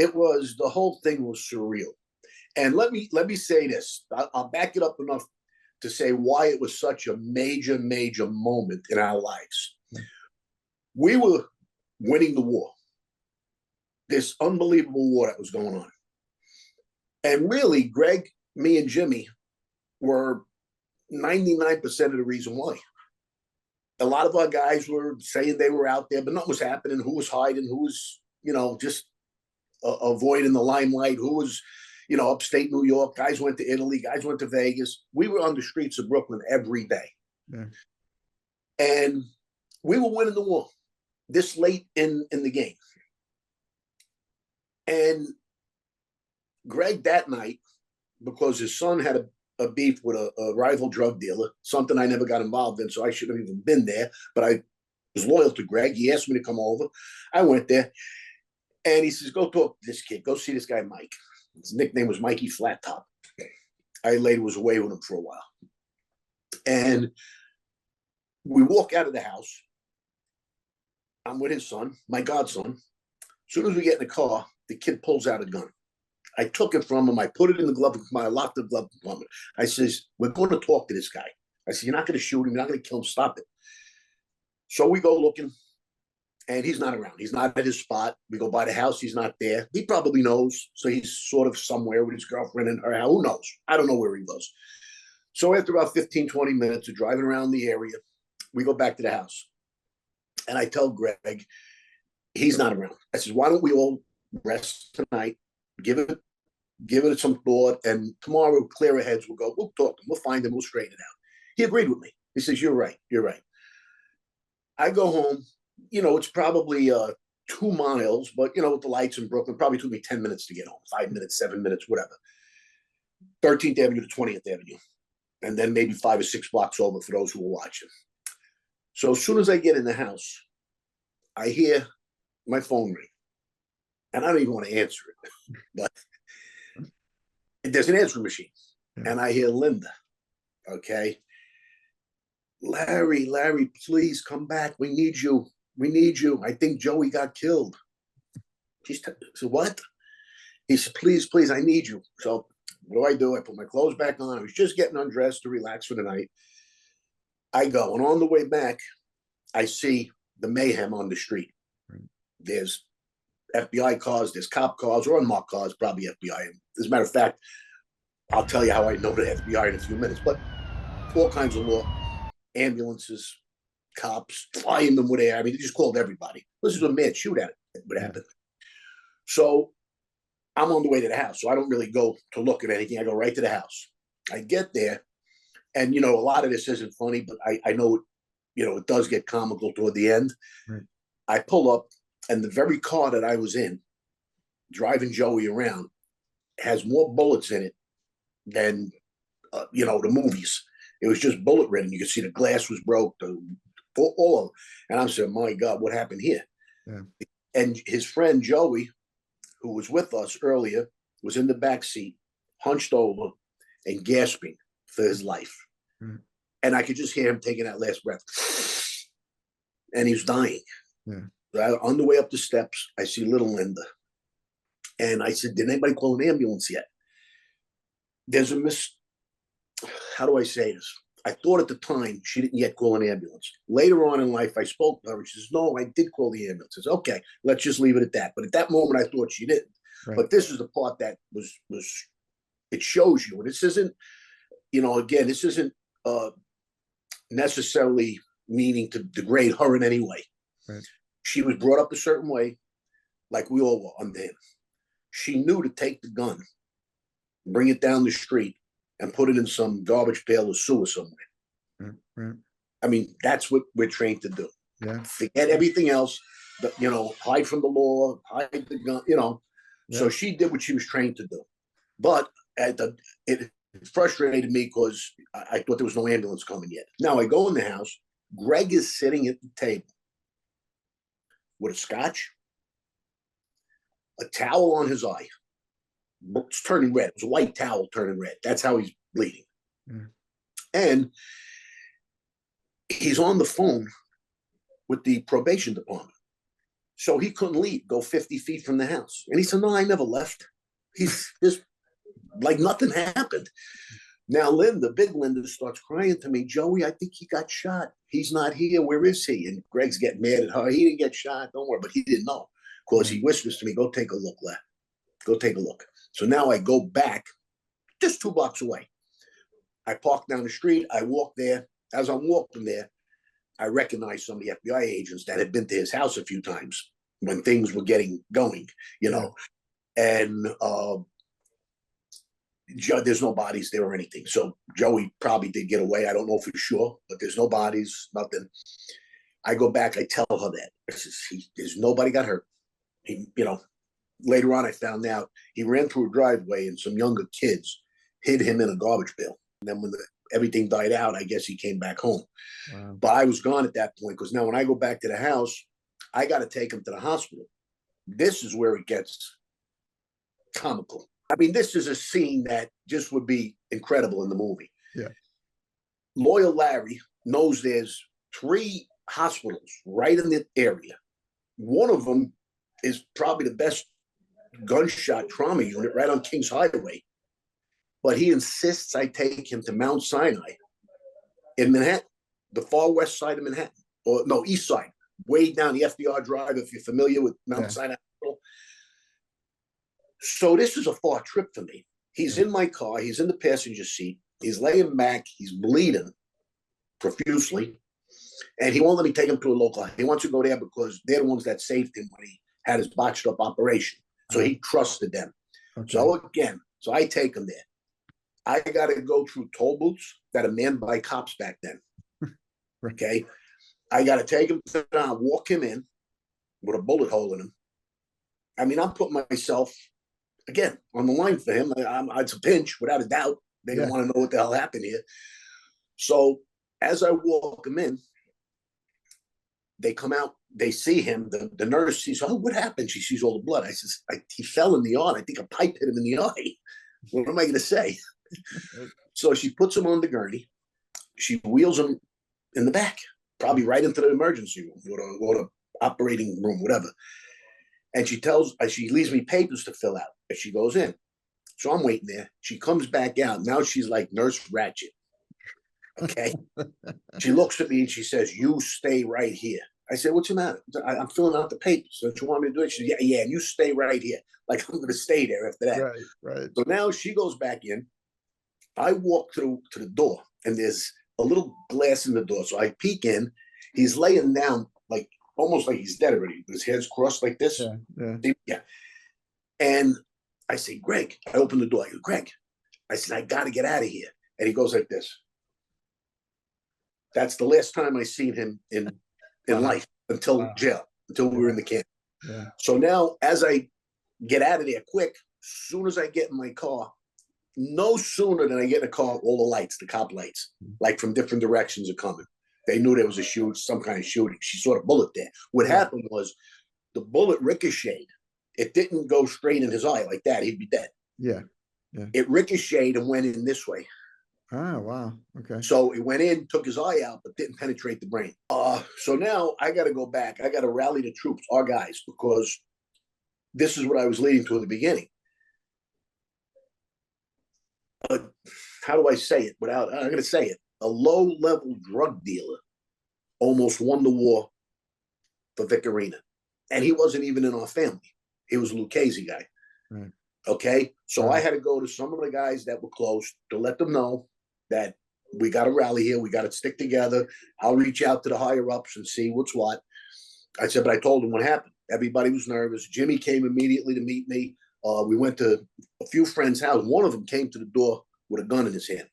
the whole thing was surreal. And let me say this. I'll back it up enough to say why it was such a major, major moment in our lives. We were winning the war, this unbelievable war that was going on. And really, Greg, me, and Jimmy were 99% of the reason why. A lot of our guys were saying they were out there, but nothing was happening. Who was hiding? Who was, just avoiding the limelight? Who was, upstate New York? Guys went to Italy. Guys went to Vegas. We were on the streets of Brooklyn every day. Yeah. And we were winning the war this late in the game. And Greg that night, because his son had a beef with a rival drug dealer, something I never got involved in, so I shouldn't have even been there, but I was loyal to Greg. He asked me to come over. I went there, and he says, go talk to this kid. Go see this guy, Mike. His nickname was Mikey Flat Top. I later was away with him for a while. And we walk out of the house. I'm with his son, my godson. As soon as we get in the car, the kid pulls out a gun. I took it from him. I put it in the glove compartment. I locked the glove compartment. I says, we're going to talk to this guy. I said, you're not going to shoot him. You're not going to kill him. Stop it. So we go looking, and he's not around. He's not at his spot. We go by the house. He's not there. He probably knows. So he's sort of somewhere with his girlfriend and her. Who knows? I don't know where he goes. So after about 15, 20 minutes of driving around the area, we go back to the house. And I tell Greg, he's not around. I says, why don't we all rest tonight? Give it some thought, and tomorrow we'll clear our heads. We'll talk to him, we'll find him, we'll straighten it out. He agreed with me. He says, you're right. I go home, it's probably 2 miles, but with the lights in Brooklyn, probably took me 10 minutes to get home, 5 minutes, 7 minutes, whatever. 13th Avenue to 20th Avenue, and then maybe 5 or 6 blocks over for those who were watching. So as soon as I get in the house, I hear my phone ring. And I don't even want to answer it, but there's an answering machine. Yeah. And I hear Linda, okay? Larry, please come back. We need you. I think Joey got killed. She said, what? He said, please, I need you. So what do? I put my clothes back on. I was just getting undressed to relax for the night. I go, and on the way back, I see the mayhem on the street. Right. There's FBI cars, there's cop cars, or unmarked cars, probably FBI. As a matter of fact, I'll tell you how I know the FBI in a few minutes, but all kinds of law, ambulances, cops, firemen were there. I mean, they just called everybody. This is a mad shootout would happen. So I'm on the way to the house, so I don't really go to look at anything. I go right to the house. I get there, and, a lot of this isn't funny, but I know, it does get comical toward the end. Right. I pull up, and the very car that I was in, driving Joey around, has more bullets in it than, the movies. It was just bullet ridden. You could see the glass was broke, all of them. And I'm saying, my God, what happened here? Yeah. And his friend Joey, who was with us earlier, was in the back seat, hunched over and gasping for his life. Mm. And I could just hear him taking that last breath. And he was dying. Yeah. On the way up the steps, I see little Linda. And I said, did anybody call an ambulance yet? There's how do I say this? I thought at the time she didn't yet call an ambulance. Later on in life, I spoke to her and she says, no, I did call the ambulance. I said, okay, let's just leave it at that. But at that moment, I thought she didn't. Right. But this is the part that was it shows you. And this isn't, again, this isn't necessarily meaning to degrade her in any way. Right. She was brought up a certain way, like we all were under him. She knew to take the gun, bring it down the street, and put it in some garbage pail or sewer somewhere. Right. I mean, that's what we're trained to do. Yeah. Forget everything else, hide from the law, hide the gun, Yeah. So she did what she was trained to do. But it frustrated me because I thought there was no ambulance coming yet. Now I go in the house. Greg is sitting at the table with a scotch, a towel on his eye. It's turning red. It was a white towel turning red. That's how he's bleeding. Mm. And he's on the phone with the probation department So he couldn't leave, go 50 feet from the house. And he said, no, I never left. He's just like nothing happened. Now, Linda, big Linda, starts crying to me, Joey, I think he got shot. He's not here. Where is he? And Greg's getting mad at her. He didn't get shot. Don't worry. But he didn't know. Of course, he whispers to me, go take a look, Le. Go take a look. So now I go back just 2 blocks away. I park down the street. I walk there. As I'm walking there, I recognize some of the FBI agents that had been to his house a few times when things were getting going, you know, and there's no bodies there or anything. So Joey probably did get away. I don't know for sure, but there's no bodies, nothing. I go back. I tell her that. There's nobody got hurt. He, you know, later on I found out he ran through a driveway and some younger kids hid him in a garbage pail. And then when everything died out, I guess he came back home. Wow. But I was gone at that point because now when I go back to the house, I got to take him to the hospital. This is where it gets comical. I mean, this is a scene that just would be incredible in the movie. Yeah. Lawyer Larry knows there's 3 hospitals right in the area. One of them is probably the best gunshot trauma unit right on Kings Highway. But he insists I take him to Mount Sinai in Manhattan, the far west side of Manhattan, or no, east side, way down the FDR Drive, if you're familiar with Mount Sinai. So this is a far trip for me. He's in my car. He's in the passenger seat. He's laying back. He's bleeding profusely. And he won't let me take him to a local. He wants to go there because they're the ones that saved him when he had his botched up operation. So he trusted them. Okay. So I take him there. I got to go through toll booths that are manned by cops back then. Okay. I got to take him down, walk him in with a bullet hole in him. I mean, I'm putting myself, again, on the line for him. It's a pinch, without a doubt. They didn't want to know what the hell happened here. So as I walk him in, they come out, they see him. The nurse sees, oh, what happened? She sees all the blood. I says, he fell in the eye. I think a pipe hit him in the eye. What am I going to say? So she puts him on the gurney. She wheels him in the back, probably right into the emergency room or the operating room, whatever. And she leaves me papers to fill out as she goes in. So I'm waiting there. She comes back out. Now she's like Nurse Ratched. Okay. She looks at me and she says, you stay right here. I said, what's the matter? I'm filling out the papers. Don't you want me to do it? She said, yeah, you stay right here. Like I'm going to stay there after that. Right. So now she goes back in. I walk through to the door and there's a little glass in the door. So I peek in. He's laying down like almost like he's dead already. His head's crossed like this. Yeah. And I say, Greg, I open the door. I go, Greg, I said, I got to get out of here. And he goes like this. That's the last time I seen him in life until jail, until we were in the camp. Yeah. So now as I get out of there quick, as soon as I get in my car, no sooner than I get in the car, all the lights, the cop lights, like from different directions are coming. They knew there was some kind of shooting. She saw the bullet there. What happened was the bullet ricocheted. It didn't go straight in his eye like that. He'd be dead. Yeah. It ricocheted and went in this way. Oh, wow. Okay. So it went in, took his eye out, but didn't penetrate the brain. So now I got to go back. I got to rally the troops, our guys, because this is what I was leading to in the beginning. How do I say it without, I'm going to say it. A low-level drug dealer almost won the war for Vic Arena. And he wasn't even in our family. He was a Lucchese guy. Right. Okay? So I had to go to some of the guys that were close to let them know that we got to rally here. We got to stick together. I'll reach out to the higher-ups and see what's what. I said, but I told them what happened. Everybody was nervous. Jimmy came immediately to meet me. We went to a few friends' houses. One of them came to the door with a gun in his hand.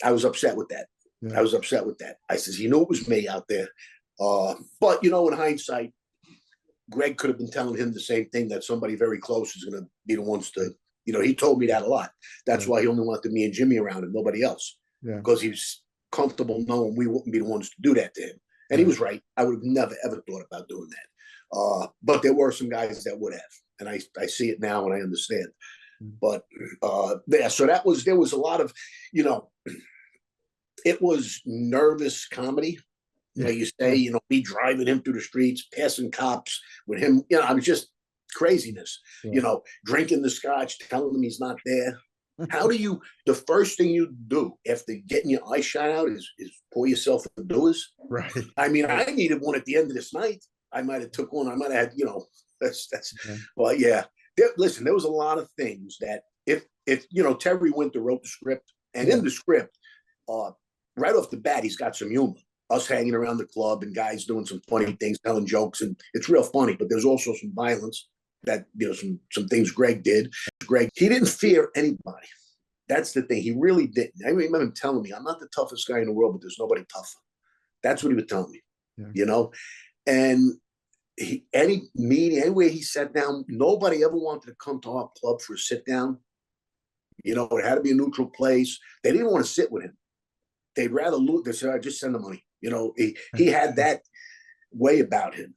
I was upset with that. Yeah. I was upset with that. I says, he knew it was me out there. But, you know, in hindsight, Greg could have been telling him the same thing, that somebody very close is going to be the ones to, you know, he told me that a lot. That's why he only wanted me and Jimmy around and nobody else. Because he was comfortable knowing we wouldn't be the ones to do that to him. And he was right. I would have never, ever thought about doing that. But there were some guys that would have. And I see it now and I understand. But so there was a lot of, you know, it was nervous comedy, know, you say, you know, me driving him through the streets, passing cops with him, you know, I was just craziness, you know, drinking the scotch, telling him he's not there. How do you, the first thing you do after getting your eye shot out is pour yourself a doers? Right. I mean, I needed one at the end of this night. I might have took one. I might have had, you know, that's, well, yeah. Listen, there was a lot of things that if, you know, Terry Winter wrote the script, and in the script, right off the bat, he's got some humor. Us hanging around the club and guys doing some funny things, telling jokes, and it's real funny, but there's also some violence that, you know, some things Greg did. Greg, he didn't fear anybody. That's the thing. He really didn't. I remember him telling me, I'm not the toughest guy in the world, but there's nobody tougher. That's what he was telling me, you know? And any meeting, anywhere he sat down, nobody ever wanted to come to our club for a sit down. You know, it had to be a neutral place. They didn't want to sit with him. They'd rather lose. They said, just send the money. You know, he had that way about him.